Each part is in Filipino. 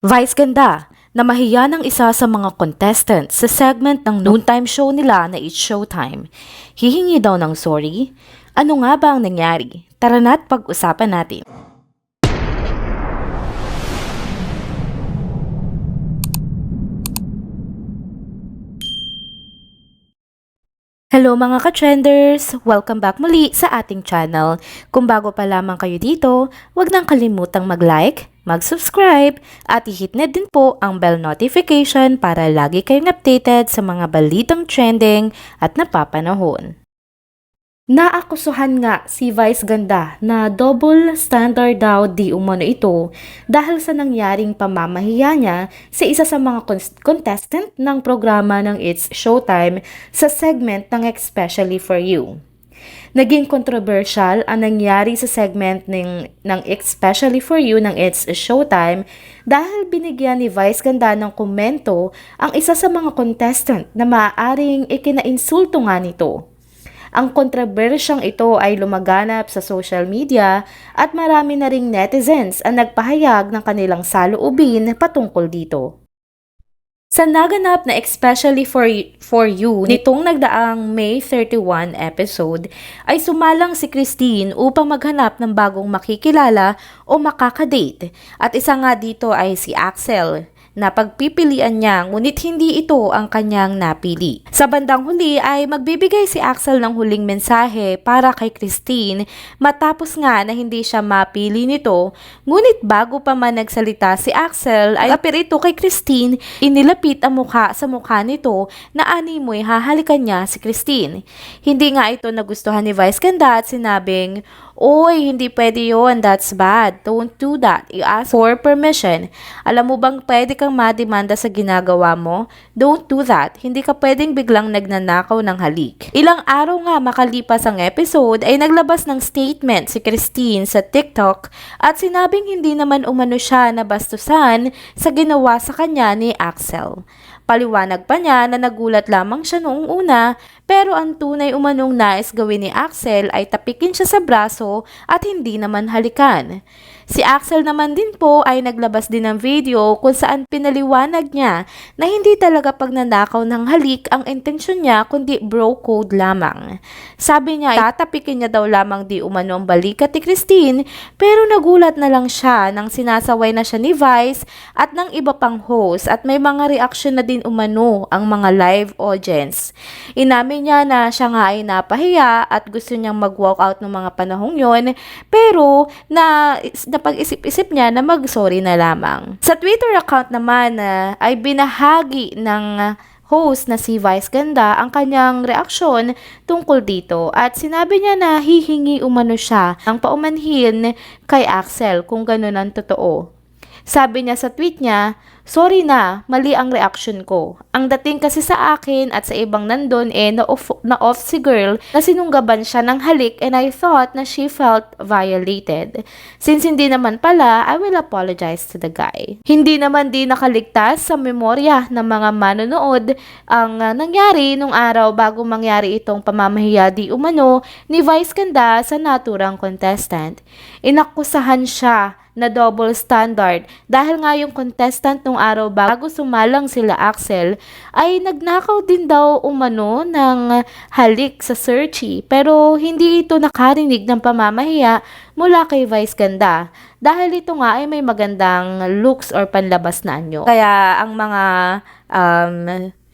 Vice ganda na mahiya ng isa sa mga contestants sa segment ng noontime show nila na It's Showtime. Hihingi daw ng sorry? Ano nga ba ang nangyari? Tara na't pag-usapan natin. Hello mga ka-trenders! Welcome back muli sa ating channel. Kung bago pa lamang kayo dito, huwag nang kalimutang mag-like, mag-subscribe, at i-hit na din po ang bell notification para lagi kayong updated sa mga balitang trending at napapanahon. Naakusuhan nga si Vice Ganda na double standard daw di umano ito dahil sa nangyaring pamamahiya niya sa isa sa mga contestant ng programa ng It's Showtime sa segment ng Especially For You. Naging controversial ang nangyari sa segment ng Especially For You ng It's Showtime dahil binigyan ni Vice Ganda ng komento ang isa sa mga contestant na maaaring ikinainsulto nga nito. Ang kontrobersyang ito ay lumaganap sa social media at marami na ring netizens ang nagpahayag ng kanilang saloobin patungkol dito. Sa naganap na Especially For You nitong nagdaang May 31 episode ay sumalang si Christine upang maghanap ng bagong makikilala o makakadate at isa nga dito ay si Axel na pagpipilian niya ngunit hindi ito ang kanyang napili. Sa bandang huli ay magbibigay si Axel ng huling mensahe para kay Christine matapos nga na hindi siya mapili nito ngunit bago pa man nagsalita si Axel ay apir ito kay Christine, inilapit ang mukha sa mukha nito na animoy hahalikan niya si Christine. Hindi nga ito nagustuhan ni Vice Ganda at sinabing, "Oy, hindi pwede yun. That's bad. Don't do that. You ask for permission. Alam mo bang pwede kang mademanda sa ginagawa mo? Don't do that. Hindi ka pwedeng biglang nagnanakaw ng halik." Ilang araw nga makalipas ang episode ay naglabas ng statement si Christine sa TikTok at sinabing hindi naman umano siya nabastusan sa ginawa sa kanya ni Axel. Paliwanag pa niya na nagulat lamang siya noong una pero ang tunay umanong nais gawin ni Axel ay tapikin siya sa braso at hindi naman halikan. Si Axel naman din po ay naglabas din ng video kung saan pinaliwanag niya na hindi talaga pagnanakaw ng halik ang intensyon niya kundi bro code lamang. Sabi niya tatapikin niya daw lamang di umano ang balikat ni Christine pero nagulat na lang siya nang sinasaway na siya ni Vice at ng iba pang host at may mga reaksyon na din umano ang mga live audience. Inamin niya na siya nga ay napahiya at gusto niyang mag-walk out ng mga panahong yon pero napag-isip-isip niya na mag-sorry na lamang. Sa Twitter account naman ay binahagi ng host na si Vice Ganda ang kanyang reaksyon tungkol dito at sinabi niya na hihingi umano siya ang paumanhin kay Axel kung ganun ang totoo. Sabi niya sa tweet niya, "Sorry na, mali ang reaction ko. Ang dating kasi sa akin at sa ibang nandun na-off si girl na sinunggaban siya ng halik and I thought na she felt violated. Since hindi naman pala, I will apologize to the guy." Hindi naman din nakaligtas sa memorya ng mga manonood ang nangyari nung araw bago mangyari itong pamamahiya di umano ni Vice Ganda sa naturang contestant. Inakusahan siya na double standard dahil nga yung contestant nung araw bago sumalang sila Axel ay nagnakaw din daw umano ng halik sa searchy pero hindi ito nakarinig ng pamamahiya mula kay Vice Ganda dahil ito nga ay may magandang looks or panlabas na anyo. Kaya ang mga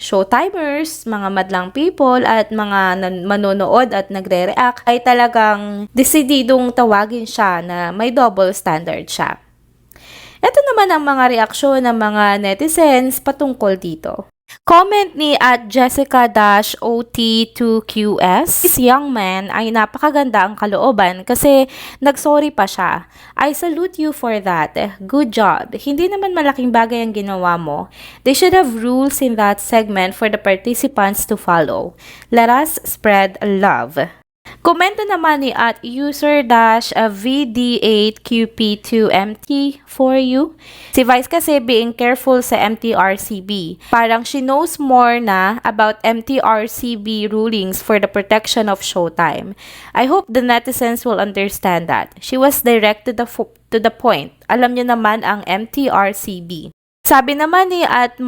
showtimers, mga madlang people at mga manonood at nagre-react ay talagang desididong tawagin siya na may double standard siya. Ito naman ang mga reaksyon ng mga netizens patungkol dito. Comment ni at Jessica-OT2QS, this young man ay napakaganda ang kalooban kasi nagsorry pa siya. I salute you for that. Good job. Hindi naman malaking bagay ang ginawa mo. They should have rules in that segment for the participants to follow. Let us spread love. Komento naman ni at user-VD8QP2MT4U. Si Vice kasi being careful sa MTRCB. Parang she knows more na about MTRCB rulings for the protection of Showtime. I hope the netizens will understand that. She was direct to the point Alam niyo naman ang MTRCB. Sabi naman ni at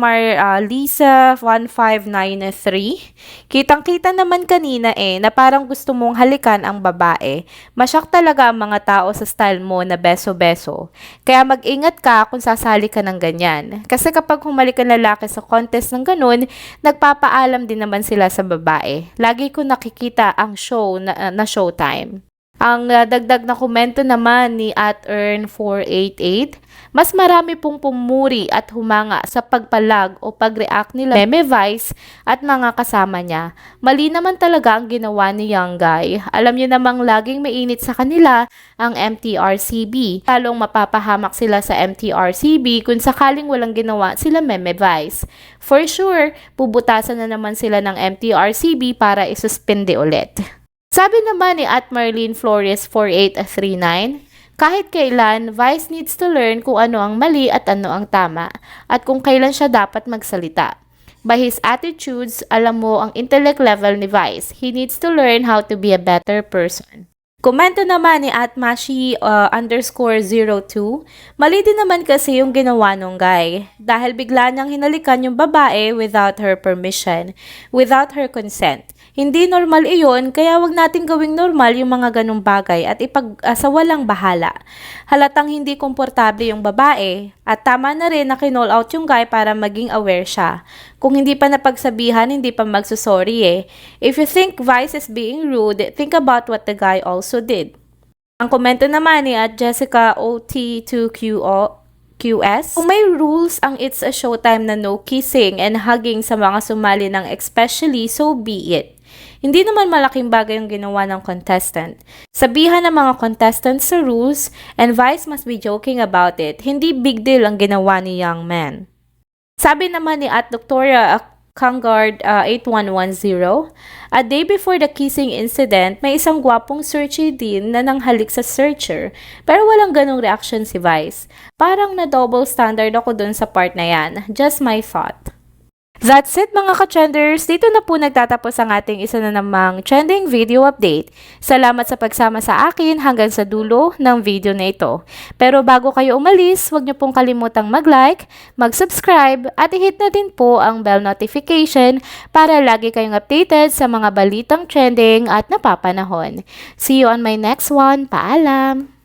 Lisa 1593, kitang-kita naman kanina na parang gusto mong halikan ang babae. Masyak talaga ang mga tao sa style mo na beso-beso. Kaya mag-ingat ka kung sasali ka ng ganyan. Kasi kapag humalik ang lalaki sa contest ng ganun, nagpapaalam din naman sila sa babae. Lagi ko nakikita ang show na Showtime. Ang dagdag na komento naman ni @earn488, mas marami pong pumuri at humanga sa pagpalag o pag-react nila Meme Vice at mga kasama niya. Mali naman talaga ang ginawa ni Young Guy. Alam niyo namang laging mainit sa kanila ang MTRCB. Talong mapapahamak sila sa MTRCB kung sakaling walang ginawa sila Meme Vice. For sure, pubutasan na naman sila ng MTRCB para isuspende ulit. Sabi naman ni Marlene Flores 4839, kahit kailan, Vice needs to learn kung ano ang mali at ano ang tama, at kung kailan siya dapat magsalita. By his attitudes, alam mo ang intellect level ni Vice. He needs to learn how to be a better person. Komento naman ni @mashi_02, mali din naman kasi yung ginawa nung guy. Dahil bigla niyang hinalikan yung babae without her permission, without her consent. Hindi normal iyon, kaya wag nating gawing normal yung mga ganong bagay at sa walang bahala. Halatang hindi komportable yung babae at tama na rin na kinall out yung guy para maging aware siya. Kung hindi pa napagsabihan, hindi pa magsusorry. If you think Vice is being rude, think about what the guy also did. Ang komento naman ni Jessica OT2QS, kung may rules ang It's a Showtime na no kissing and hugging sa mga sumali ng especially, so be it. Hindi naman malaking bagay yung ginawa ng contestant. Sabihan ng mga contestants sa rules and Vice must be joking about it. Hindi big deal ang ginawa ni young man. Sabi naman ni Dr. Kangard 8110, a day before the kissing incident, may isang gwapong searchy din na nanghalik sa searcher pero walang ganong reaction si Vice. Parang na double standard ako dun sa part na yan. Just my thought. That's it mga ka-trenders, dito na po nagtatapos ang ating isa na namang trending video update. Salamat sa pagsama sa akin hanggang sa dulo ng video na ito. Pero bago kayo umalis, huwag niyo pong kalimutang mag-like, mag-subscribe at i-hit na din po ang bell notification para lagi kayong updated sa mga balitang trending at napapanahon. See you on my next one. Paalam!